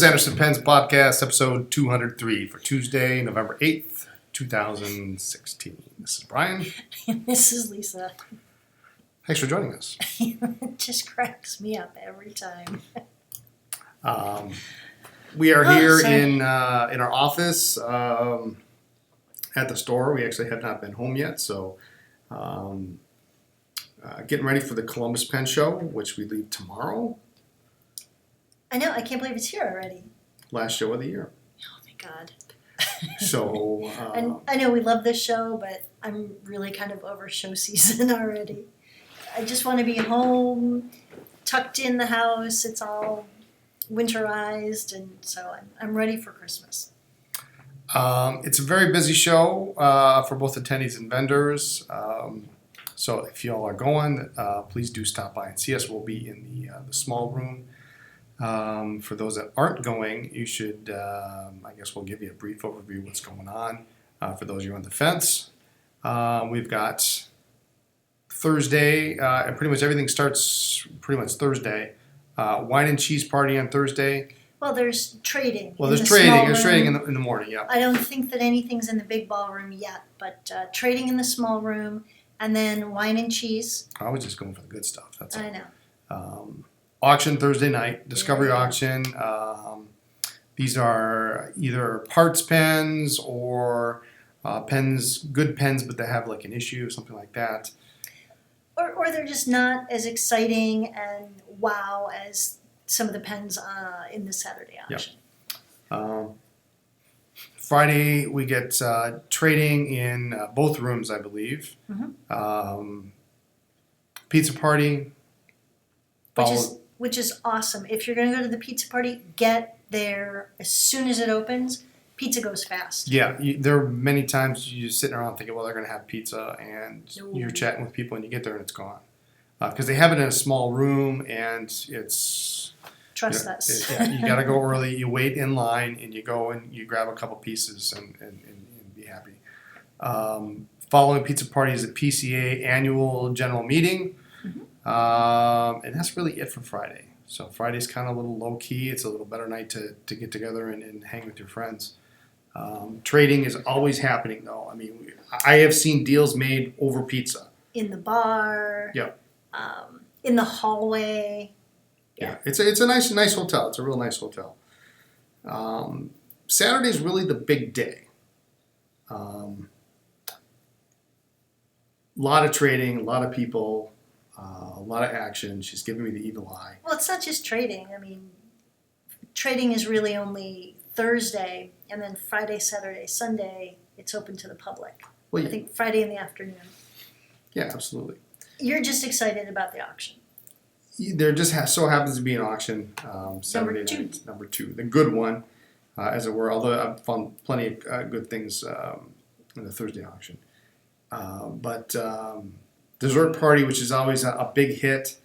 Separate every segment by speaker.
Speaker 1: is Anderson Penn's podcast, episode 203 for Tuesday, November 8th, 2016. This is Brian.
Speaker 2: And this is Lisa.
Speaker 1: Thanks for joining us.
Speaker 2: It just cracks me up every time.
Speaker 1: We are here in our office at the store. We actually have not been home yet, so getting ready for the Columbus Pen Show, which we leave tomorrow.
Speaker 2: I know, I can't believe it's here already.
Speaker 1: Last show of the year.
Speaker 2: Oh, thank God.
Speaker 1: So...
Speaker 2: and I know we love this show, but I'm really kind of over show season already. I just want to be home, tucked in the house. It's all winterized, and so I'm ready for Christmas.
Speaker 1: It's a very busy show for both attendees and vendors. So if y'all are going, please do stop by and see us. We'll be in the small room. For those that aren't going, you should, I guess we'll give you a brief overview of what's going on. For those of you on the fence, we've got Thursday, and pretty much everything starts pretty much Thursday. Wine and cheese party on Thursday.
Speaker 2: Well, there's trading.
Speaker 1: Well, there's trading. There's trading in the morning, yeah.
Speaker 2: I don't think that anything's in the big ballroom yet, but trading in the small room, and then wine and cheese.
Speaker 1: I was just going for the good stuff. That's all.
Speaker 2: I know.
Speaker 1: Auction Thursday night, discovery auction. These are either parts pens or pens, good pens, but they have like an issue, something like that.
Speaker 2: Or they're just not as exciting and wow as some of the pens in the Saturday auction.
Speaker 1: Yep. Friday we get trading in both rooms, I believe.
Speaker 2: Mm-hmm.
Speaker 1: Pizza party.
Speaker 2: Which is awesome. If you're going to go to the pizza party, get there as soon as it opens. Pizza goes fast.
Speaker 1: Yeah, there are many times you're sitting around thinking, well, they're going to have pizza, and you're chatting with people, and you get there and it's gone. Because they have it in a small room, and it's...
Speaker 2: Trust us.
Speaker 1: You got to go early. You wait in line, and you go and you grab a couple pieces and be happy. Following pizza party is the PCA annual general meeting. Mm-hmm. And that's really it for Friday. So Friday's kind of a little low key. It's a little better night to get together and hang with your friends. Trading is always happening, though. I mean, I have seen deals made over pizza.
Speaker 2: In the bar.
Speaker 1: Yeah.
Speaker 2: In the hallway.
Speaker 1: Yeah. It's a nice hotel. It's a real nice hotel. Saturday's really the big day. A lot of trading, a lot of people. A lot of action. She's giving me the evil eye.
Speaker 2: Well, it's not just trading. I mean, trading is really only Thursday, and then Friday, Saturday, Sunday, it's open to the public. Well, I think Friday in the afternoon.
Speaker 1: Yeah, absolutely.
Speaker 2: You're just excited about the auction.
Speaker 1: There just so happens to be an auction Saturday night, number 2, the good one, as it were. Although I've found plenty of good things in the Thursday auction, but. Dessert party, which is always a big hit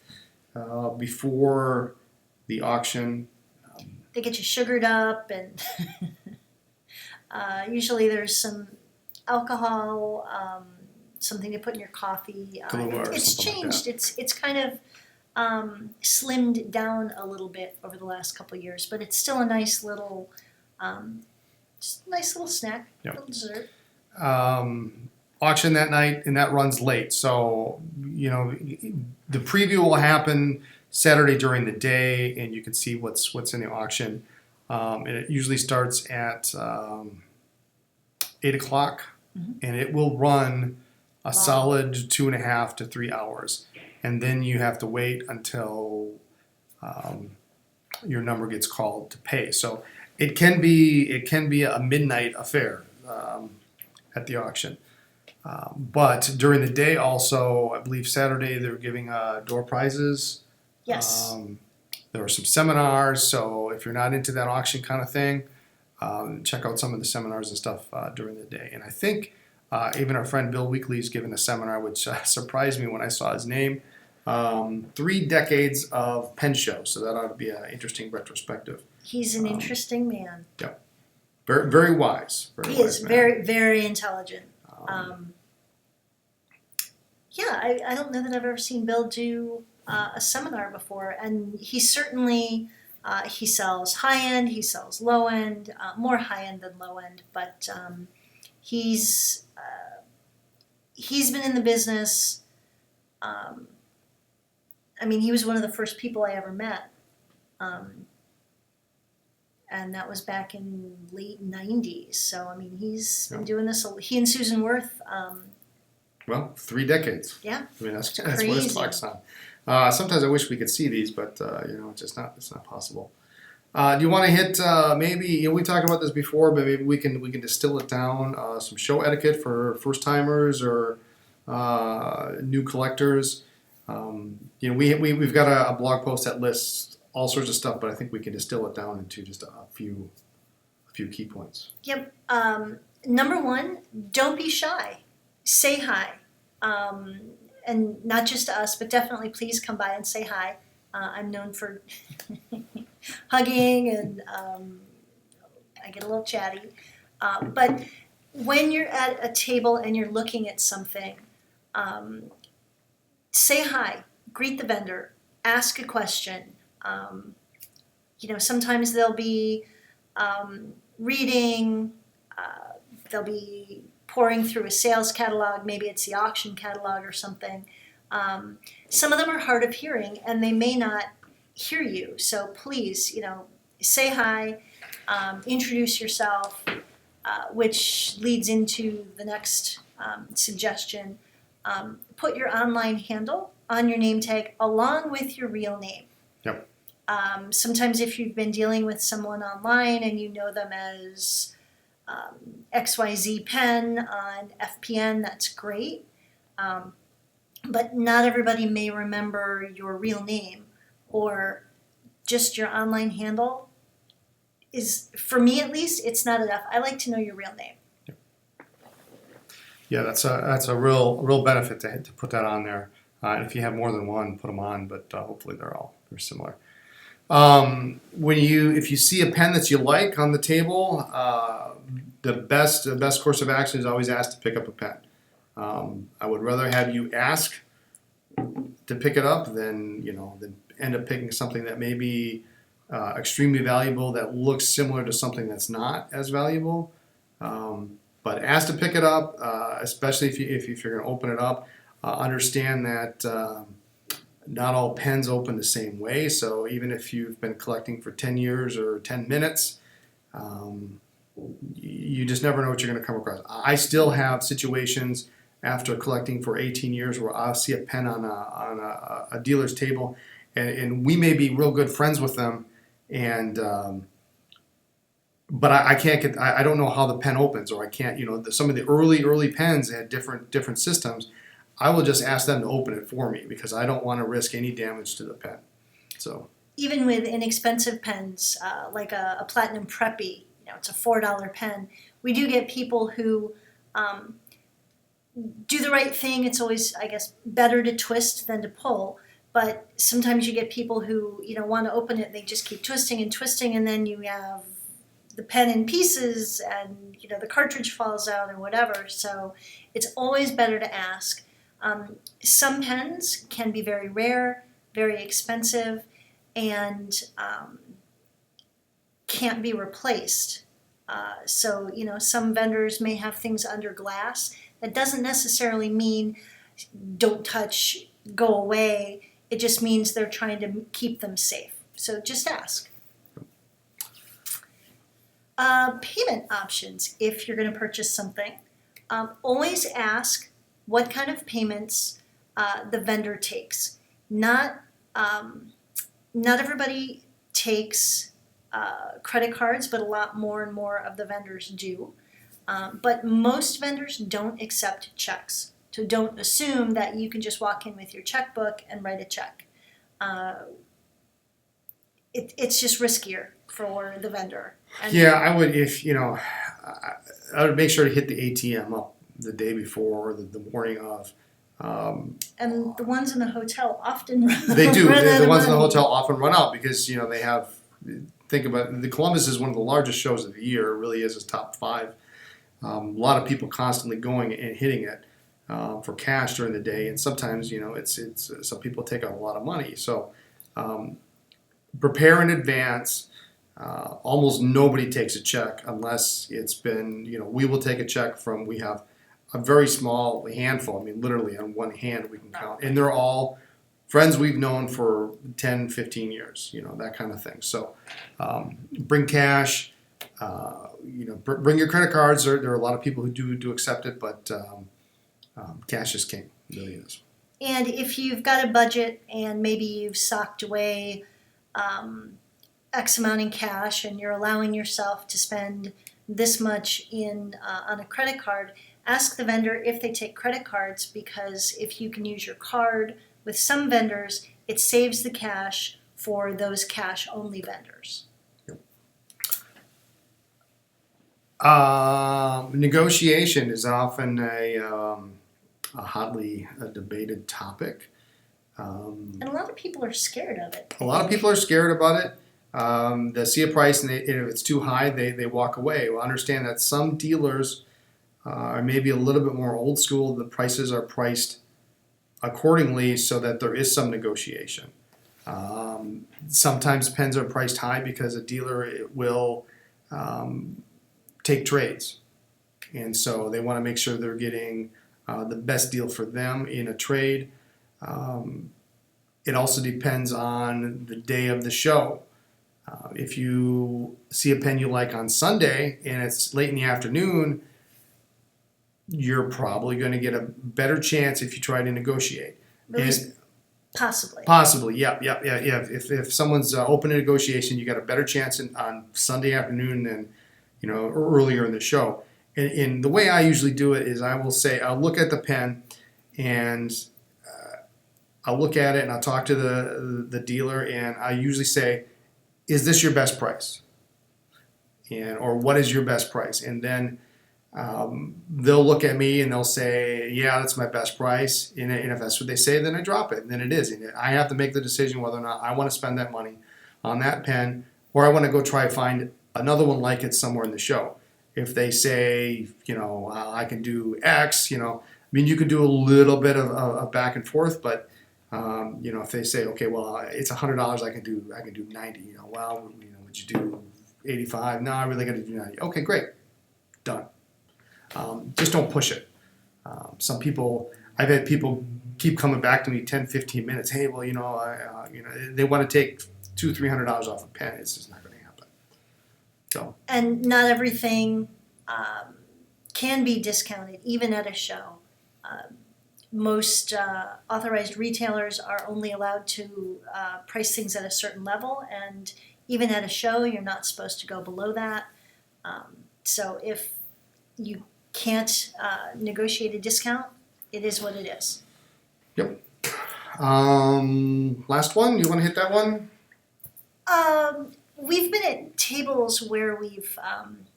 Speaker 1: before the auction.
Speaker 2: They get you sugared up, and usually there's some alcohol, something to put in your coffee. It's changed.
Speaker 1: Like
Speaker 2: it's kind of slimmed down a little bit over the last couple of years, but it's still a nice little snack, little dessert.
Speaker 1: Auction that night, and that runs late. So, the preview will happen Saturday during the day, and you can see what's in the auction. And it usually starts at 8 o'clock, and it will run a solid 2.5 to 3 hours. And then you have to wait until your number gets called to pay. So it can be a midnight affair at the auction. But during the day also, I believe Saturday they're giving door prizes.
Speaker 2: Yes.
Speaker 1: There are some seminars, so if you're not into that auction kind of thing, check out some of the seminars and stuff during the day. And I think even our friend Bill Weekly's given a seminar, which surprised me when I saw his name. 3 decades of pen shows, so that ought to be an interesting retrospective.
Speaker 2: He's an interesting man.
Speaker 1: Yeah. Very, very wise.
Speaker 2: He is very, very intelligent. I don't know that I've ever seen Bill do a seminar before, and he certainly He sells high end, he sells low end, more high end than low end, but he's been in the business. I mean, he was one of the first people I ever met, and that was back in late '90s. So I mean, he's been doing this. He and Susan Worth.
Speaker 1: Well, 3 decades.
Speaker 2: Yeah,
Speaker 1: I mean, that's what
Speaker 2: crazy.
Speaker 1: his clock's on. Sometimes I wish we could see these, but it's not possible. Do you want to hit maybe? We talked about this before, but maybe we can distill it down. Some show etiquette for first timers or new collectors. We've got a blog post that lists all sorts of stuff, but I think we can distill it down into just a few key points.
Speaker 2: Yep. Number one, don't be shy. Say hi. And not just to us, but definitely please come by and say hi. I'm known for hugging and I get a little chatty. But when you're at a table and you're looking at something, say hi, greet the vendor, ask a question. Sometimes they'll be reading, they'll be pouring through a sales catalog, maybe it's the auction catalog or something. Some of them are hard of hearing and they may not hear you. So please, say hi, introduce yourself, which leads into the next suggestion. Put your online handle on your name tag along with your real name.
Speaker 1: Yep.
Speaker 2: Sometimes if you've been dealing with someone online and you know them as XYZ Pen on FPN, that's great. But not everybody may remember your real name, or just your online handle is, for me at least, it's not enough. I like to know your real name.
Speaker 1: Yeah, that's a real benefit to put that on there. And if you have more than one, put them on, but hopefully they're similar. If you see a pen that you like on the table, the best course of action is always ask to pick up a pen. I would rather have you ask to pick it up than end up picking something that may be extremely valuable that looks similar to something that's not as valuable. But ask to pick it up, especially if you're going to open it up. Understand that not all pens open the same way. So even if you've been collecting for 10 years or 10 minutes, you just never know what you're going to come across. I still have situations after collecting for 18 years where I'll see a pen on a dealer's table, and we may be real good friends with them, and but I can't get. I don't know how the pen opens, or I can't. Some of the early pens had different systems. I will just ask them to open it for me because I don't want to risk any damage to the pen. So
Speaker 2: even with inexpensive pens like a Platinum Preppy, it's a $4 pen. We do get people who do the right thing. It's always, I guess, better to twist than to pull. But sometimes you get people who want to open it. They just keep twisting and twisting, and then you have the pen in pieces, and the cartridge falls out or whatever. So it's always better to ask. Some pens can be very rare, very expensive, and can't be replaced. So some vendors may have things under glass. That doesn't necessarily mean don't touch, go away. It just means they're trying to keep them safe. So just ask. Payment options if you're going to purchase something. Always ask what kind of payments the vendor takes. Not everybody takes credit cards, but a lot more and more of the vendors do. But most vendors don't accept checks. So don't assume that you can just walk in with your checkbook and write a check. It's just riskier for the vendor. And
Speaker 1: yeah, I would I would make sure to hit the ATM up the day before or the morning of.
Speaker 2: And the ones in the hotel often run
Speaker 1: They do. The ones in the
Speaker 2: money.
Speaker 1: hotel often run out because they have. Think about it, the Columbus is one of the largest shows of the year. It really is its top 5. A lot of people constantly going and hitting it for cash during the day, and sometimes it's some people take out a lot of money. So prepare in advance. Almost nobody takes a check unless it's been, we will take a check from, we have a very small handful. I mean, literally on one hand we can count. And they're all friends we've known for 10, 15 years, that kind of thing. So bring cash, bring your credit cards. There are a lot of people who do accept it, but cash is king, it really is.
Speaker 2: And if you've got a budget and maybe you've socked away X amount in cash and you're allowing yourself to spend this much on a credit card, ask the vendor if they take credit cards, because if you can use your card with some vendors, it saves the cash for those cash-only vendors.
Speaker 1: Negotiation is often a hotly debated topic.
Speaker 2: And a lot of people are scared of it.
Speaker 1: A lot of people are scared about it. They see a price and if it's too high, they walk away. Well, understand that some dealers are maybe a little bit more old school. The prices are priced accordingly so that there is some negotiation. Sometimes pens are priced high because a dealer will take trades. And so they want to make sure they're getting the best deal for them in a trade. It also depends on the day of the show. If you see a pen you like on Sunday and it's late in the afternoon, you're probably going to get a better chance if you try to negotiate.
Speaker 2: Possibly.
Speaker 1: Possibly, yeah. If someone's open to negotiation, you got a better chance on Sunday afternoon than earlier in the show. And the way I usually do it is I'll look at the pen and I'll look at it and I'll talk to the dealer and I usually say, is this your best price? Or what is your best price? And then they'll look at me and they'll say, yeah, that's my best price. And if that's what they say, then I drop it. And then it is. And I have to make the decision whether or not I want to spend that money on that pen or I want to go try to find another one like it somewhere in the show. If they say, I can do X, you could do a little bit of back and forth, but if they say, okay, well, it's $100, I can do 90. Would you do 85? No, I really got to do 90. Okay, great, done. Just don't push it. I've had people keep coming back to me 10, 15 minutes. Hey, well, they want to take $200-$300 off a pen. It's just not going to happen. So. And
Speaker 2: not everything can be discounted, even at a show. Most authorized retailers are only allowed to price things at a certain level, and even at a show, you're not supposed to go below that. So if you can't negotiate a discount, it is what it is.
Speaker 1: Yep. Last one. You want to hit that one?
Speaker 2: We've been at tables where we've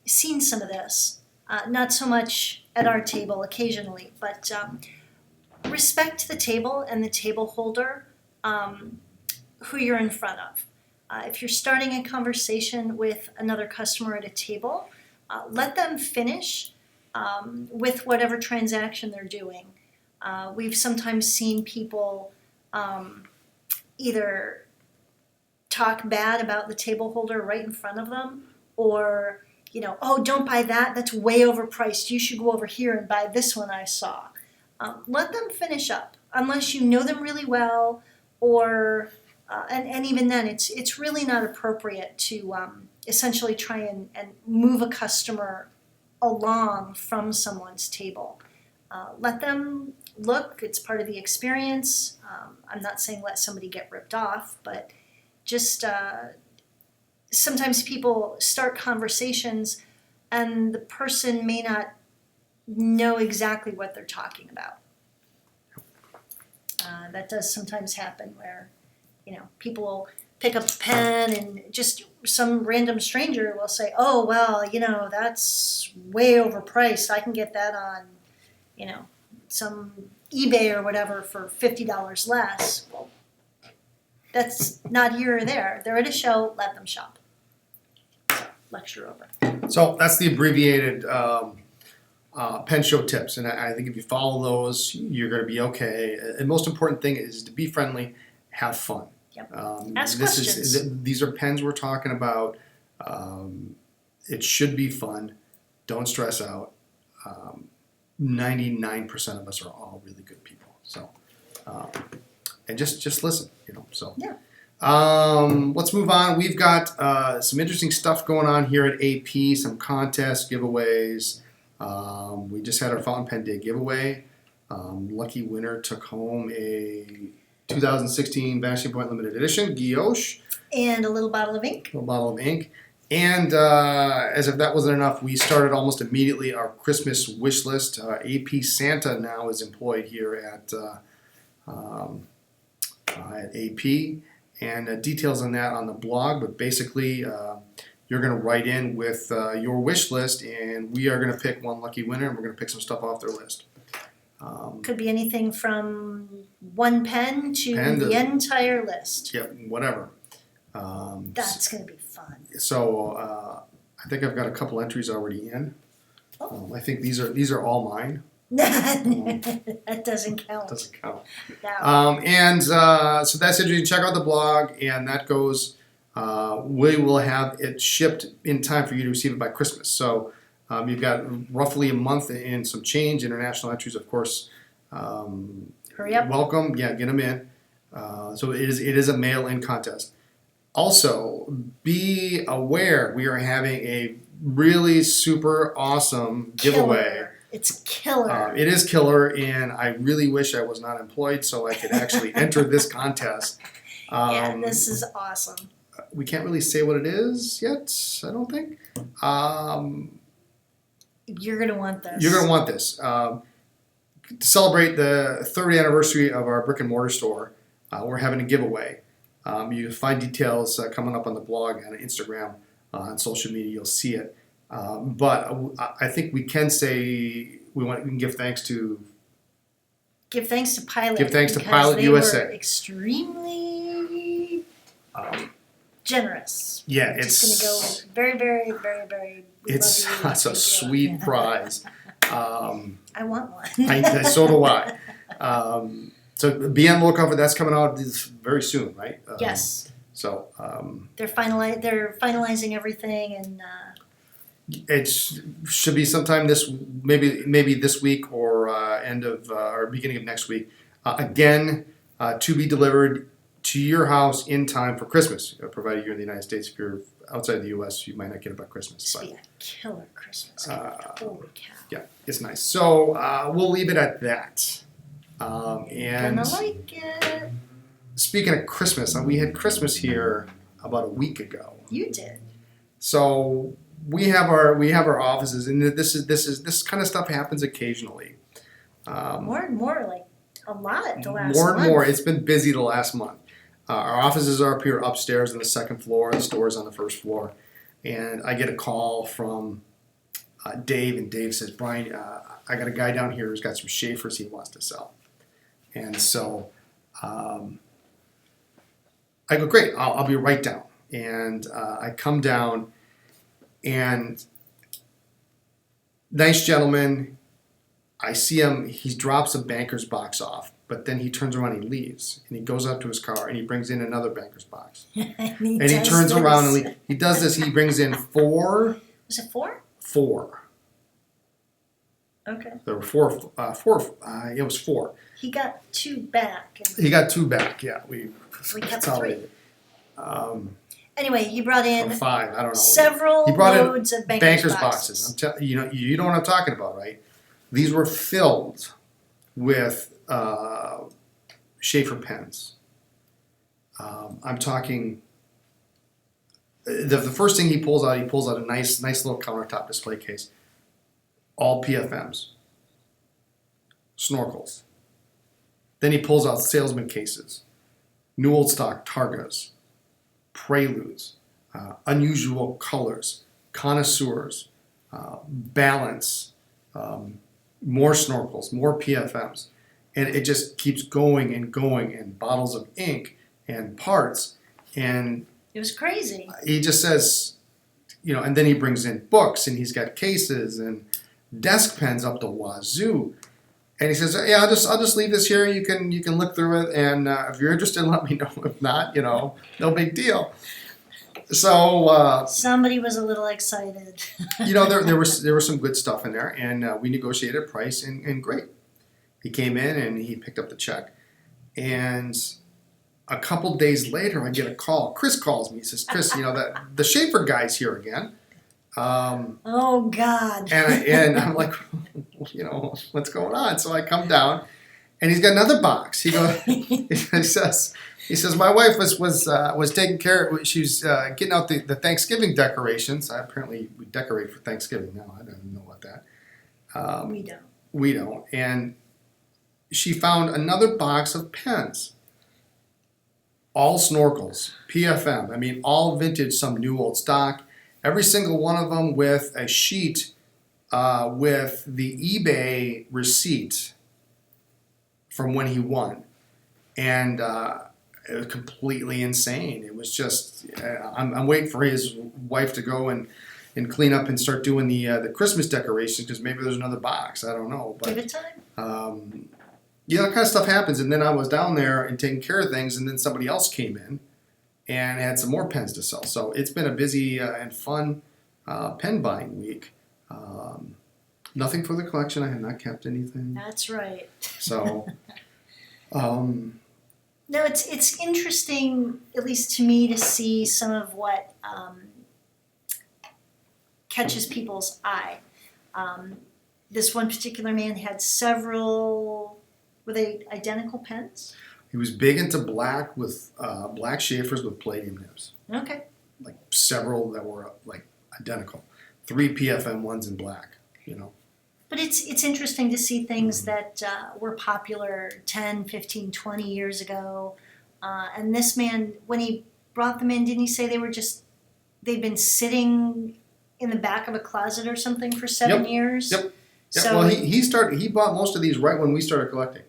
Speaker 2: seen some of this. Not so much at our table occasionally, but respect the table and the table holder who you're in front of. If you're starting a conversation with another customer at a table, let them finish with whatever transaction they're doing. We've sometimes seen people either talk bad about the table holder right in front of them, or oh, don't buy that, that's way overpriced, you should go over here and buy this one I saw. Let them finish up, unless you know them really well, or and even then it's really not appropriate to essentially try and move a customer along from someone's table. Let them look, it's part of the experience. I'm not saying let somebody get ripped off, but just sometimes people start conversations and the person may not know exactly what they're talking about. That does sometimes happen where, people will pick up a pen and just some random stranger will say, oh, well, that's way overpriced. I can get that on, some eBay or whatever for $50 less. Well, that's not here or there. They're at a show, let them shop. Lecture over. So that's the abbreviated pen show tips, and I think if you follow those, you're going to be okay. And most important thing is to be friendly, have fun. Yep.
Speaker 1: Um,
Speaker 2: Ask
Speaker 1: this
Speaker 2: questions.
Speaker 1: These are pens we're talking about. It should be fun. Don't stress out. 99% of us are all really good people. So, and just listen, so.
Speaker 2: Yeah.
Speaker 1: Let's move on. We've got some interesting stuff going on here at AP, some contests, giveaways. We just had our fountain pen day giveaway. Lucky winner took home a 2016 Vanishing Point Limited Edition, Guilloche,
Speaker 2: And a little bottle of ink.
Speaker 1: a little bottle of ink. And as if that wasn't enough, we started almost immediately our Christmas wish list. AP Santa now is employed here at AP. And details on that on the blog, but basically you're going to write in with your wish list, and we are going to pick one lucky winner, and we're going to pick some stuff off their list.
Speaker 2: Could be anything from one pen to the entire list.
Speaker 1: Yep, whatever.
Speaker 2: That's going to be fun.
Speaker 1: So I think I've got a couple entries already in. I think these are all mine.
Speaker 2: That doesn't count.
Speaker 1: Doesn't count.
Speaker 2: No.
Speaker 1: So that's it. You can check out the blog, and that goes. We will have it shipped in time for you to receive it by Christmas. So you've got roughly a month and some change. International entries, of course.
Speaker 2: Hurry up.
Speaker 1: Welcome. Yeah, get them in. So it is a mail-in contest. Also, be aware we are having a really super awesome giveaway.
Speaker 2: Killer. It's killer.
Speaker 1: It is killer, and I really wish I was not employed so I could actually enter this contest.
Speaker 2: Yeah, this is awesome.
Speaker 1: We can't really say what it is yet, I don't think.
Speaker 2: You're going to want this.
Speaker 1: You're going to want this. To celebrate the 30th anniversary of our brick and mortar store, we're having a giveaway. You can find details coming up on the blog and on Instagram, on social media. You'll see it. But I think we can say we can give thanks to
Speaker 2: Pilot.
Speaker 1: Give thanks to
Speaker 2: because
Speaker 1: Pilot
Speaker 2: they
Speaker 1: USA.
Speaker 2: Were extremely generous.
Speaker 1: Yeah,
Speaker 2: Just going to go very, very, very, very.
Speaker 1: It's a sweet prize.
Speaker 2: I want one.
Speaker 1: So do I. So be on the lookout for that's coming out very soon, right?
Speaker 2: Yes.
Speaker 1: So
Speaker 2: they're finalizing everything, and
Speaker 1: it should be sometime maybe this week or end of or beginning of next week. Again, to be delivered to your house in time for Christmas, provided you're in the United States. If you're outside the U.S., you might not get it by Christmas.
Speaker 2: It's be a killer Christmas gift. Holy cow!
Speaker 1: Yeah, it's nice. So we'll leave it at that. And
Speaker 2: Gonna like it.
Speaker 1: Speaking of Christmas, we had Christmas here about a week ago.
Speaker 2: You did.
Speaker 1: So we have our offices, and this kind of stuff happens occasionally.
Speaker 2: More and more, like a lot the last
Speaker 1: More and
Speaker 2: month.
Speaker 1: more. It's been busy the last month. Our offices are up here upstairs on the second floor. The store is on the first floor, and I get a call from Dave, and Dave says, "Brian, I got a guy down here who's got some Sheaffers he wants to sell." And so I go, great, I'll be right down. And I come down, and nice gentleman, I see him, he drops a banker's box off, but then he turns around and he leaves. And he goes up to his car, and he brings in another banker's box.
Speaker 2: and
Speaker 1: he turns around and leaves. He does this, he brings in four.
Speaker 2: Was it 4?
Speaker 1: 4.
Speaker 2: Okay.
Speaker 1: There were four. It was 4.
Speaker 2: He got 2 back.
Speaker 1: He got 2 back. Yeah, we
Speaker 2: kept
Speaker 1: consolidated.
Speaker 2: 3. Anyway, he brought in
Speaker 1: Or 5. I don't know.
Speaker 2: several
Speaker 1: He brought
Speaker 2: loads
Speaker 1: in
Speaker 2: of banker's
Speaker 1: boxes. You know what I'm talking about, right? These were filled with Sheaffer pens. I'm talking. The first thing he pulls out a nice little countertop display case. All PFMs. Snorkels. Then he pulls out salesman cases, new old stock Targas, Preludes, unusual colors, connoisseurs, balance, more snorkels, more PFMs. And it just keeps going and going, and bottles of ink and parts. And
Speaker 2: It was crazy.
Speaker 1: he just says, and then he brings in books, and he's got cases and desk pens up the wazoo. And he says, "Yeah, I'll just leave this here. You can look through it, and if you're interested, let me know. If not, no big deal." So
Speaker 2: Somebody was a little excited.
Speaker 1: there was some good stuff in there, and we negotiated a price, and great. He came in and he picked up the check, and a couple days later, I get a call. Chris calls me. He says, "Chris, the Sheaffer guy's here again."
Speaker 2: Oh God.
Speaker 1: And I'm like, what's going on? So I come down, and he's got another box. He goes, he says, my wife was taking care of. She was getting out the Thanksgiving decorations. Apparently, we decorate for Thanksgiving now. I don't even know about that.
Speaker 2: We don't.
Speaker 1: We don't. And she found another box of pens. All snorkels, PFM. I mean, all vintage, some new old stock. Every single one of them with a sheet with the eBay receipt from when he won. And it was completely insane. It was just, I'm waiting for his wife to go and clean up and start doing the Christmas decorations, because maybe there's another box. I don't know. But,
Speaker 2: give it time.
Speaker 1: that kind of stuff happens. And then I was down there and taking care of things, and then somebody else came in and had some more pens to sell. So it's been a busy and fun pen buying week. Nothing for the collection. I have not kept anything.
Speaker 2: That's right.
Speaker 1: So,
Speaker 2: No, it's interesting, at least to me, to see some of what catches people's eye. This one particular man had several, were they identical pens?
Speaker 1: he was big into black with black Sheaffers with palladium nibs.
Speaker 2: Okay.
Speaker 1: Like several that were like identical. 3 PFM ones in black,
Speaker 2: But it's interesting to see things that were popular 10, 15, 20 years ago. And this man, when he brought them in, didn't he say they'd been sitting in the back of a closet or something for 7 years?
Speaker 1: Yep. Yeah,
Speaker 2: So
Speaker 1: well, he bought most of these right when we started collecting.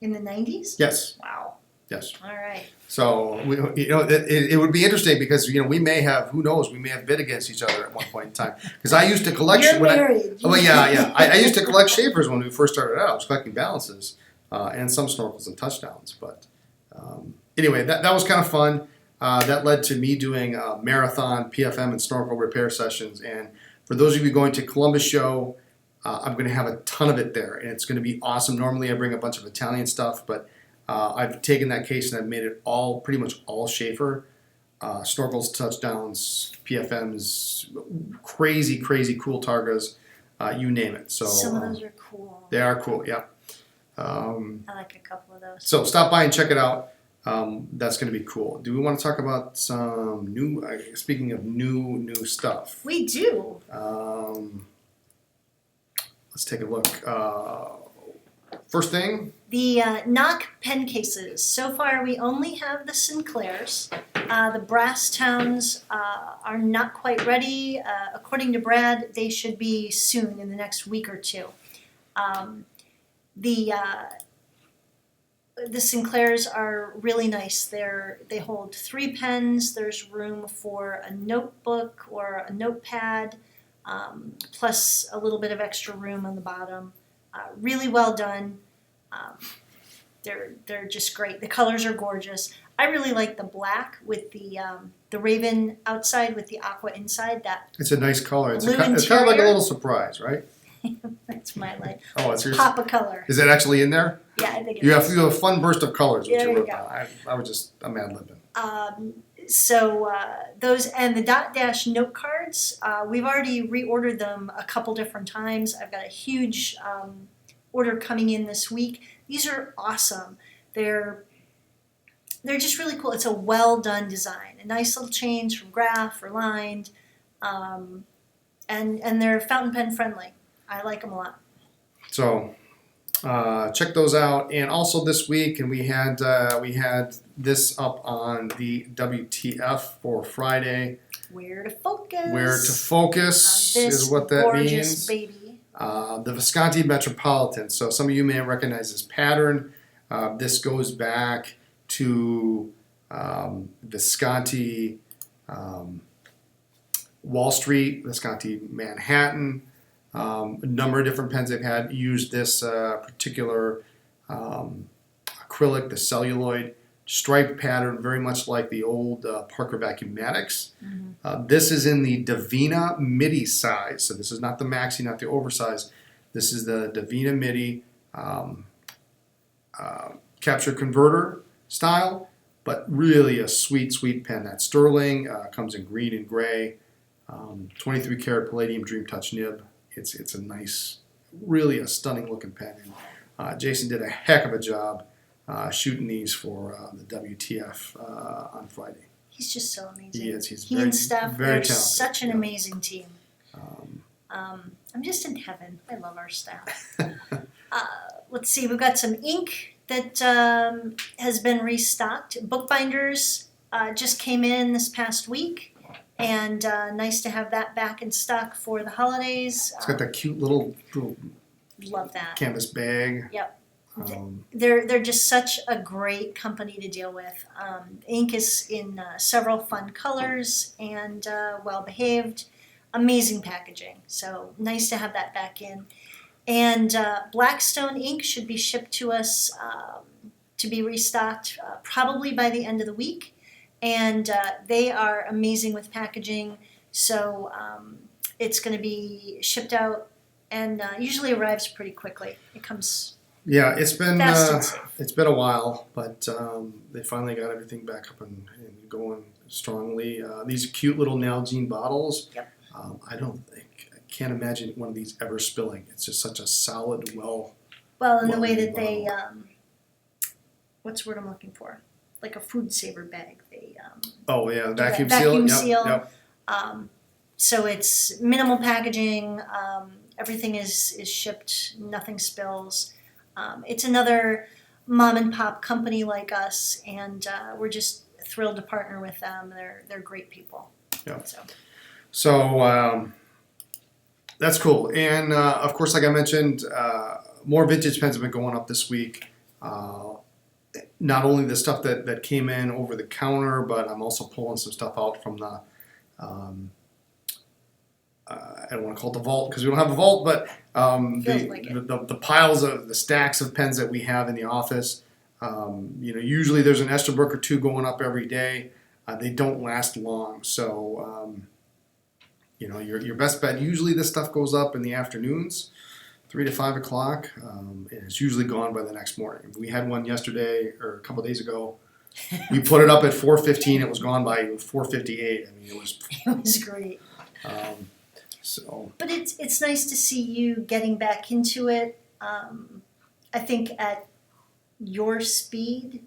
Speaker 2: in the 90s?
Speaker 1: Yes.
Speaker 2: Wow.
Speaker 1: Yes.
Speaker 2: All right.
Speaker 1: So it would be interesting because we may have, who knows, we may have bid against each other at one point in time. Because I used to collect.
Speaker 2: You're married.
Speaker 1: I used to collect Sheaffers when we first started out. I was collecting balances and some snorkels and touchdowns. But anyway, that was kind of fun. That led to me doing a marathon PFM and snorkel repair sessions. And for those of you going to Columbus Show, I'm going to have a ton of it there, and it's going to be awesome. Normally, I bring a bunch of Italian stuff, but I've taken that case and I've made it pretty much all Sheaffer. Snorkels, touchdowns, PFMs, crazy cool targas, you name it. So
Speaker 2: some of those are cool.
Speaker 1: They are cool, yeah.
Speaker 2: I like a couple of those.
Speaker 1: So stop by and check it out. That's going to be cool. Do we want to talk about some new? Speaking of new stuff,
Speaker 2: We do.
Speaker 1: let's take a look. First thing.
Speaker 2: The knock pen cases. So far, we only have the Sinclairs. The brass towns are not quite ready. According to Brad, they should be soon, in the next week or two. The Sinclairs are really nice. They hold 3 pens. There's room for a notebook or a notepad, plus a little bit of extra room on the bottom. Really well done. They're just great. The colors are gorgeous. I really like the black with the raven outside with the aqua inside.
Speaker 1: It's a nice color. It's
Speaker 2: Blue
Speaker 1: kind of like a
Speaker 2: interior.
Speaker 1: little surprise, right?
Speaker 2: That's my life.
Speaker 1: Oh, it's yours.
Speaker 2: Pop of color.
Speaker 1: Is that actually in there?
Speaker 2: Yeah, I think it
Speaker 1: You
Speaker 2: is.
Speaker 1: have a fun burst of colors. Which
Speaker 2: There
Speaker 1: you
Speaker 2: you
Speaker 1: wrote
Speaker 2: go.
Speaker 1: down. I was just a mad libbing.
Speaker 2: So those and the dot dash note cards, we've already reordered them a couple different times. I've got a huge order coming in this week. These are awesome. They're just really cool. It's a well done design. A nice little change from graph or lined, and they're fountain pen friendly. I like them a lot.
Speaker 1: So check those out. And also this week, and we had this up on the WTF for Friday.
Speaker 2: Where to focus?
Speaker 1: Where to focus
Speaker 2: This
Speaker 1: is what that
Speaker 2: gorgeous
Speaker 1: means.
Speaker 2: baby.
Speaker 1: The Visconti Metropolitan. So some of you may recognize this pattern. This goes back to Visconti Wall Street, Visconti Manhattan. A number of different pens they've had used this particular acrylic, the celluloid stripe pattern, very much like the old Parker Vacuumatics. This is in the Davina Midi size, so this is not the maxi, not the oversized. This is the Davina Midi capture converter style, but really a sweet, sweet pen. That sterling comes in green and gray, 23 karat palladium Dream Touch nib. It's a nice, really a stunning looking pen. And Jason did a heck of a job shooting these for the WTF on Friday.
Speaker 2: He's just so amazing.
Speaker 1: He is. He's
Speaker 2: he
Speaker 1: very,
Speaker 2: and Steph,
Speaker 1: very
Speaker 2: they're
Speaker 1: talented.
Speaker 2: such an
Speaker 1: Yeah.
Speaker 2: amazing team. I'm just in heaven. I love our staff. Let's see, we've got some ink that has been restocked. Bookbinders just came in this past week, and nice to have that back in stock for the holidays.
Speaker 1: It's got that cute little
Speaker 2: Love that.
Speaker 1: canvas bag.
Speaker 2: Yep.
Speaker 1: Um,
Speaker 2: They're just such a great company to deal with. Ink is in several fun colors and well behaved. Amazing packaging. So nice to have that back in. And Blackstone ink should be shipped to us to be restocked probably by the end of the week. And they are amazing with packaging. So it's going to be shipped out and usually arrives pretty quickly. It comes
Speaker 1: Yeah, it's been
Speaker 2: fast and safe.
Speaker 1: it's been a while, but they finally got everything back up and going strongly. These cute little Nalgene bottles.
Speaker 2: Yep.
Speaker 1: I can't imagine one of these ever spilling. It's just such a solid,
Speaker 2: Well, and the way
Speaker 1: Well,
Speaker 2: that they, what's the word I'm looking for? Like a food saver bag. They
Speaker 1: oh yeah,
Speaker 2: that
Speaker 1: vacuum
Speaker 2: vacuum
Speaker 1: seal.
Speaker 2: seal.
Speaker 1: Yep.
Speaker 2: So it's minimal packaging. Everything is shipped. Nothing spills. It's another mom and pop company like us, and we're just thrilled to partner with them. They're great people.
Speaker 1: Yeah.
Speaker 2: So
Speaker 1: That's cool. And of course, like I mentioned, more vintage pens have been going up this week. Not only the stuff that came in over the counter, but I'm also pulling some stuff out from the, I don't want to call it the vault because we don't have a vault, but
Speaker 2: Feels like it.
Speaker 1: the piles of the stacks of pens that we have in the office. Usually there's an Esterbrook or two going up every day. They don't last long. So, your best bet, usually this stuff goes up in the afternoons, 3 to 5 o'clock, and it's usually gone by the next morning. We had one yesterday or a couple days ago. We put it up at 4:15. It was gone by 4:58. I mean, it was.
Speaker 2: it was great.
Speaker 1: So.
Speaker 2: But it's nice to see you getting back into it. I think at your speed,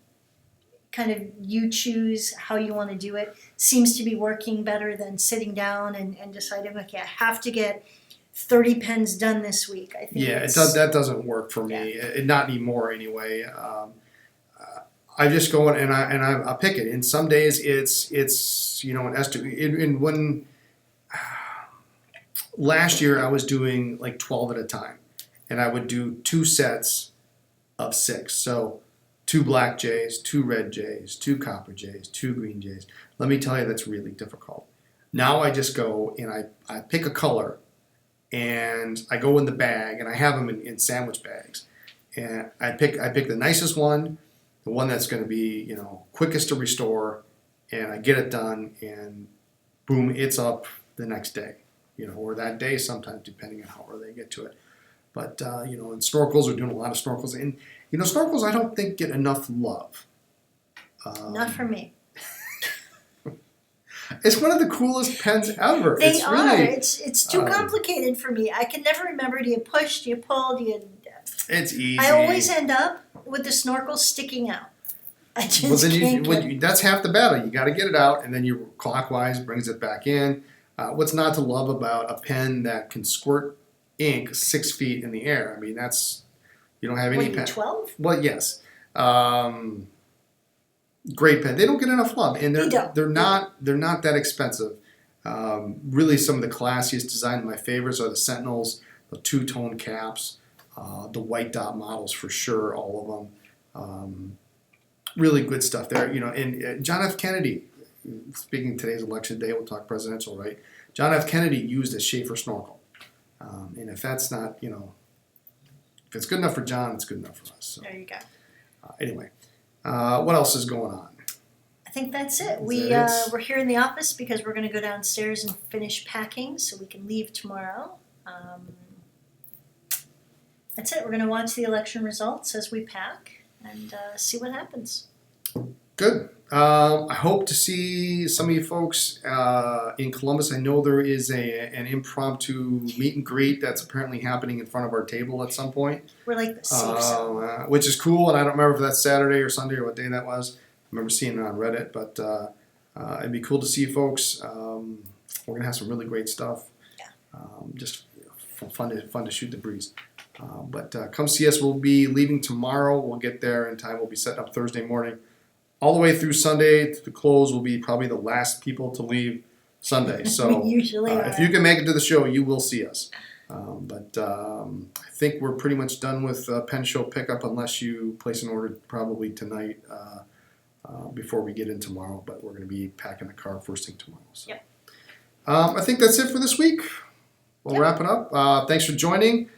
Speaker 2: kind of you choose how you want to do it. Seems to be working better than sitting down and deciding, okay, I have to get 30 pens done this week. I think
Speaker 1: That doesn't work for me. Not anymore anyway. I just go in and I pick it. And some days it's an estimate. When last year I was doing like 12 at a time, and I would do 2 sets of 6. So 2 black J's, 2 red J's, 2 copper J's, 2 green J's. Let me tell you, that's really difficult. Now I just go and I pick a color, and I go in the bag, and I have them in sandwich bags, and I pick the nicest one, the one that's going to be quickest to restore, and I get it done, and boom, it's up the next day, or that day sometimes, depending on how early they get to it. But in snorkels, we're doing a lot of snorkels, and snorkels I don't think get enough love.
Speaker 2: Not for me.
Speaker 1: It's one of the coolest pens ever.
Speaker 2: They
Speaker 1: it's
Speaker 2: are.
Speaker 1: Really,
Speaker 2: It's too complicated for me. I can never remember. Do you push? Do you pull? Do you?
Speaker 1: It's easy.
Speaker 2: I always end up with the snorkel sticking out. I just
Speaker 1: Well, then
Speaker 2: can't get
Speaker 1: that's half the battle. You got to get it out, and then you clockwise brings it back in. What's not to love about a pen that can squirt ink 6 feet in the air? I mean, you don't have any pen.
Speaker 2: 12?
Speaker 1: Well, yes. Great pen. They don't get enough love, and they're not that expensive. Really, some of the classiest design. My favorites are the Sentinels, the 2-tone caps, the white dot models for sure. All of them. Really good stuff there. And John F. Kennedy. Speaking of today's election day, we'll talk presidential, right? John F. Kennedy used a Sheaffer snorkel. And if that's not, if it's good enough for John, it's good enough for us. So
Speaker 2: There you go.
Speaker 1: anyway, what else is going on?
Speaker 2: I think that's it. We're here in the office because we're going to go downstairs and finish packing so we can leave tomorrow. That's it. We're going to watch the election results as we pack and see what happens.
Speaker 1: Good. I hope to see some of you folks in Columbus. I know there is an impromptu meet and greet that's apparently happening in front of our table at some point.
Speaker 2: We're like the safe zone.
Speaker 1: Which is cool, and I don't remember if that's Saturday or Sunday or what day that was. I remember seeing it on Reddit, but it'd be cool to see you folks. We're gonna have some really great stuff.
Speaker 2: Yeah.
Speaker 1: Just fun to shoot the breeze. But come see us. We'll be leaving tomorrow. We'll get there in time. We'll be setting up Thursday morning. All the way through Sunday to the close, will be probably the last people to leave Sunday. So
Speaker 2: We usually are.
Speaker 1: if you can make it to the show, you will see us. But I think we're pretty much done with pen show pickup unless you place an order probably tonight before we get in tomorrow. But we're going to be packing the car first thing tomorrow. So.
Speaker 2: Yep.
Speaker 1: I think that's it for this week. We'll
Speaker 2: Yep.
Speaker 1: wrap it up. Thanks for joining.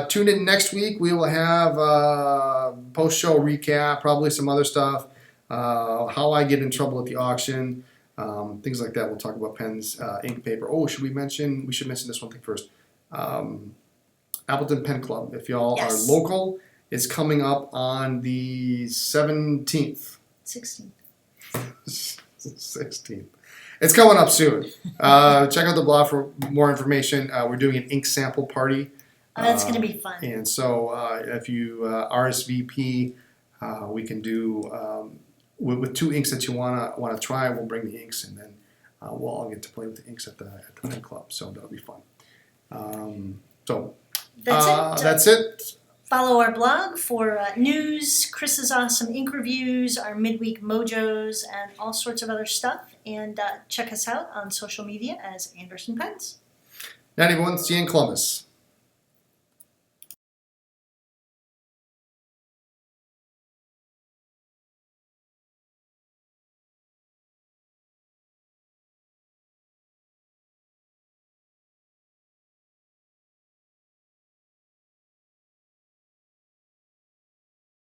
Speaker 1: Tune in next week. We will have post-show recap, probably some other stuff. How I get in trouble at the auction, things like that. We'll talk about pens, ink, paper. Oh, should we mention? We should mention this one thing first. Appleton Pen Club. If y'all
Speaker 2: Yes.
Speaker 1: are local, is coming up on the 17th.
Speaker 2: 16.
Speaker 1: 16th. It's coming up soon. Check out the blog for more information. We're doing an ink sample party.
Speaker 2: Oh, that's going to be fun.
Speaker 1: And so if you RSVP, we can do with 2 inks that you wanna try. We'll bring the inks, and then we'll all get to play with the inks at the pen club. So that'll be fun. That's it.
Speaker 2: Follow our blog for news, Chris's awesome ink reviews, our midweek mojos, and all sorts of other stuff. And check us out on social media as Anderson Pens.
Speaker 1: Night, everyone. See you in Columbus.